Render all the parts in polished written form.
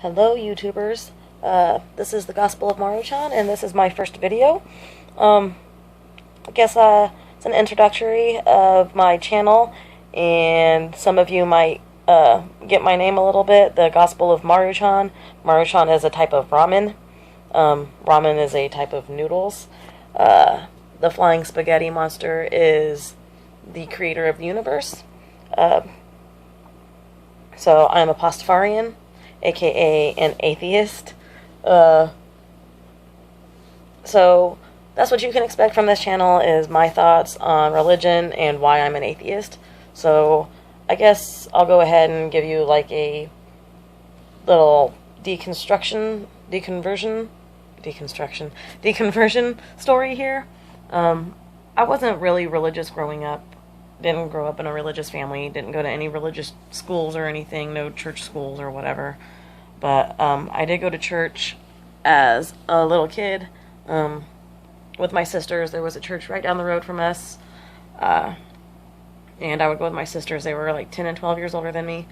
Hello, YouTubers. This is the Gospel of Maruchan, and this is my first video. I guess it's an introductory of my channel, and some of you might get my name a little bit. The Gospel of Maruchan. Maruchan is a type of ramen. Ramen is a type of noodles. The flying spaghetti monster is the creator of the universe. So I'm a Pastafarian, aka an atheist. So that's what you can expect from this channel, is my thoughts on religion and why I'm an atheist. So I guess I'll go ahead and give you like a little deconversion story here. I wasn't really religious growing up. Didn't grow up in a religious family. Didn't go to any religious schools or anything. No church schools or whatever. But I did go to church as a little kid with my sisters. There was a church right down the road from us. And I would go with my sisters. They were like 10 and 12 years older than me.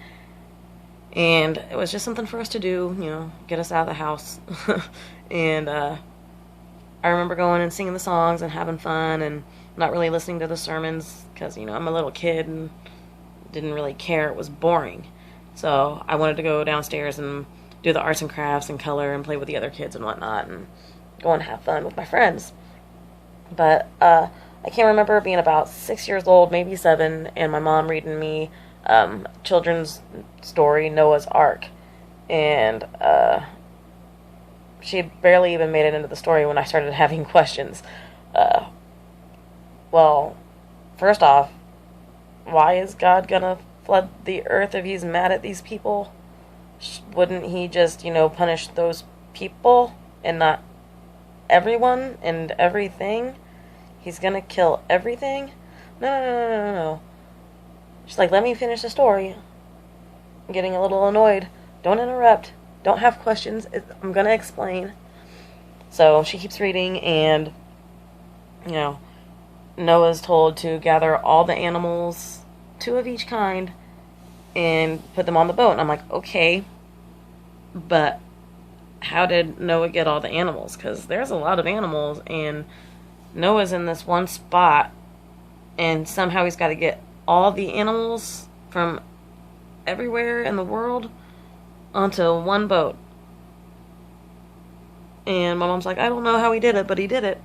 And it was just something for us to do, you know, get us out of the house. And I remember going and singing the songs and having fun and not really listening to the sermons because, you know, I'm a little kid and didn't really care. It was boring. So I wanted to go downstairs and do the arts and crafts and color and play with the other kids and whatnot and go and have fun with my friends. But I can't remember being about 6 years old, maybe 7, and my mom reading me children's story, Noah's Ark. And she barely even made it into the story when I started having questions. Well, first off, why is God gonna flood the earth if he's mad at these people? Wouldn't he just, you know, punish those people and not everyone and everything? He's gonna kill everything? No. She's like, let me finish the story. I'm getting a little annoyed. Don't interrupt. Don't have questions. I'm gonna explain. So she keeps reading, and, you know, Noah's told to gather all the animals, 2 of each kind, and put them on the boat. And I'm like, okay, but how did Noah get all the animals? Because there's a lot of animals, and Noah's in this one spot, and somehow he's got to get all the animals from everywhere in the world onto one boat. And my mom's like, I don't know how he did it, but he did it.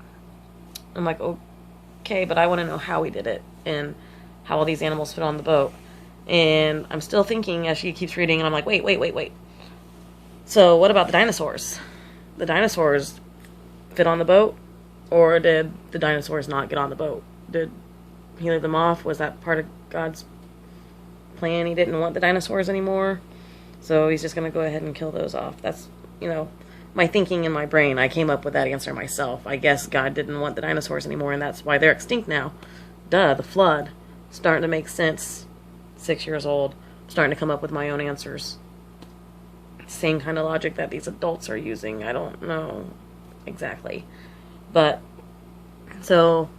I'm like, okay, but I want to know how he did it and how all these animals fit on the boat. And I'm still thinking as she keeps reading, and I'm like, wait. So what about the dinosaurs? The dinosaurs fit on the boat? Or did the dinosaurs not get on the boat? Did he leave them off? Was that part of God's plan? He didn't want the dinosaurs anymore, so he's just going to go ahead and kill those off. That's, you know, my thinking in my brain. I came up with that answer myself. I guess God didn't want the dinosaurs anymore, and that's why they're extinct now. Duh, the flood. Starting to make sense. 6 years old. Starting to come up with my own answers. Same kind of logic that these adults are using. I don't know exactly. But, so,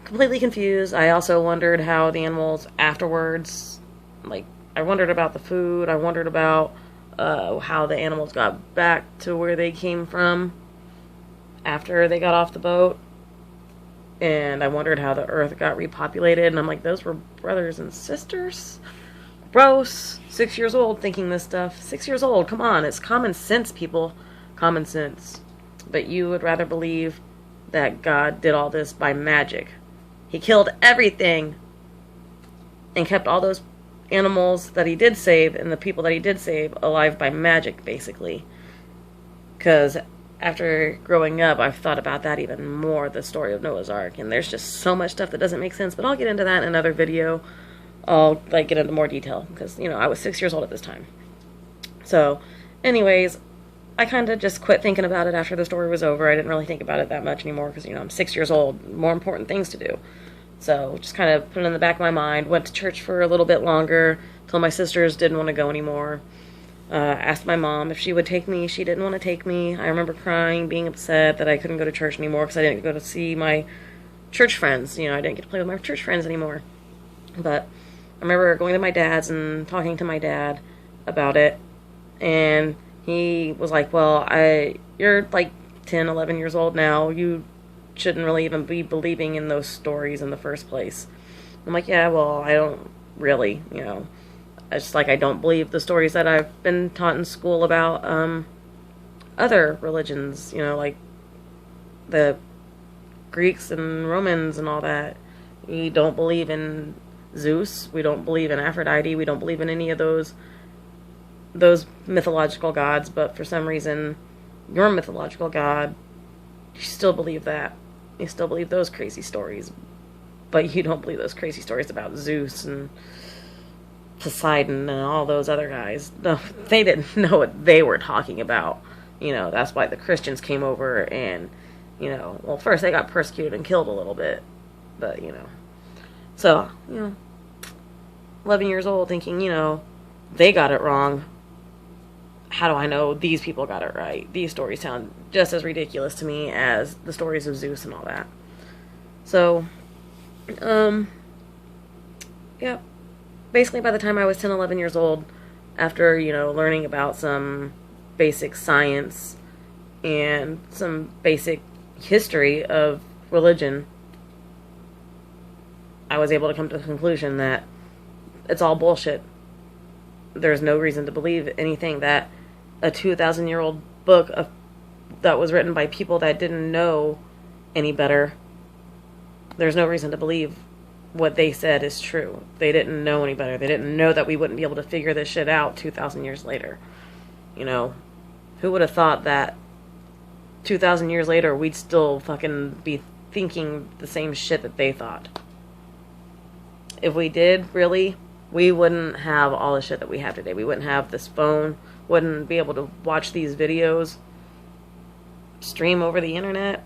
completely confused. I also wondered how the animals afterwards, like, I wondered about the food. I wondered about how the animals got back to where they came from after they got off the boat. And I wondered how the earth got repopulated. And I'm like, those were brothers and sisters? Gross. 6 years old thinking this stuff. 6 years old, come on. It's common sense, people. Common sense. But you would rather believe that God did all this by magic. He killed everything and kept all those animals that he did save and the people that he did save alive by magic, basically. Because after growing up, I've thought about that even more, the story of Noah's Ark. And there's just so much stuff that doesn't make sense. But I'll get into that in another video. I'll get into more detail. Because, you know, I was 6 years old at this time. So, anyways, I kind of just quit thinking about it after the story was over. I didn't really think about it that much anymore because, you know, I'm 6 years old. More important things to do. So just kind of put it in the back of my mind. Went to church for a little bit longer till my sisters didn't want to go anymore. Asked my mom if she would take me. She didn't want to take me. I remember crying, being upset that I couldn't go to church anymore because I didn't go to see my church friends. You know, I didn't get to play with my church friends anymore. But I remember going to my dad's and talking to my dad about it, And he was like, well, you're like 10, 11 years old now. You shouldn't really even be believing in those stories in the first place. I'm like, yeah, well, I don't really, It's just like I don't believe the stories that I've been taught in school about other religions, like the Greeks and Romans and all that. We don't believe in Zeus. We don't believe in Aphrodite. We don't believe in any of those mythological gods. But for some reason, your mythological god, you still believe that. You still believe those crazy stories. But you don't believe those crazy stories about Zeus and Poseidon and all those other guys. No, they didn't know what they were talking about. That's why the Christians came over and, well, first they got persecuted and killed a little bit. But, So, 11 years old thinking, they got it wrong. How do I know these people got it right? These stories sound just as ridiculous to me as the stories of Zeus and all that. So, yeah. Basically, by the time I was 10, 11 years old, after, learning about some basic science and some basic history of religion, I was able to come to the conclusion that it's all bullshit. There's no reason to believe anything that a 2,000-year-old book that was written by people that didn't know any better, there's no reason to believe what they said is true. They didn't know any better. They didn't know that we wouldn't be able to figure this shit out 2,000 years later. Who would have thought that 2,000 years later we'd still fucking be thinking the same shit that they thought? If we did, really, we wouldn't have all the shit that we have today. We wouldn't have this phone, wouldn't be able to watch these videos, stream over the internet.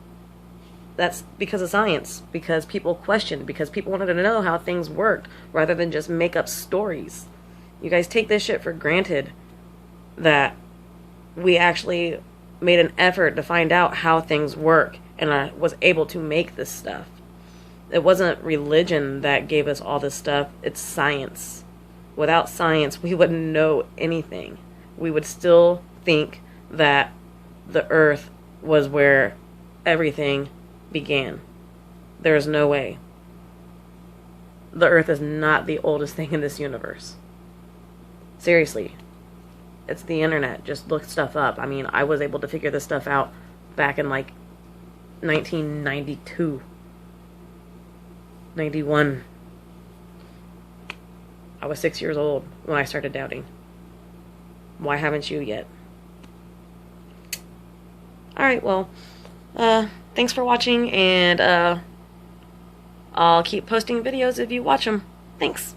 That's because of science, because people questioned, because people wanted to know how things worked, rather than just make up stories. You guys take this shit for granted, that we actually made an effort to find out how things work, and I was able to make this stuff. It wasn't religion that gave us all this stuff, it's science. Without science, we wouldn't know anything. We would still think that the earth was where everything began. There's no way. The earth is not the oldest thing in this universe. Seriously. It's the internet. Just look stuff up. I mean, I was able to figure this stuff out back in like 1992. 91. I was 6 years old when I started doubting. Why haven't you yet? Alright, well, thanks for watching, and I'll keep posting videos if you watch them. Thanks.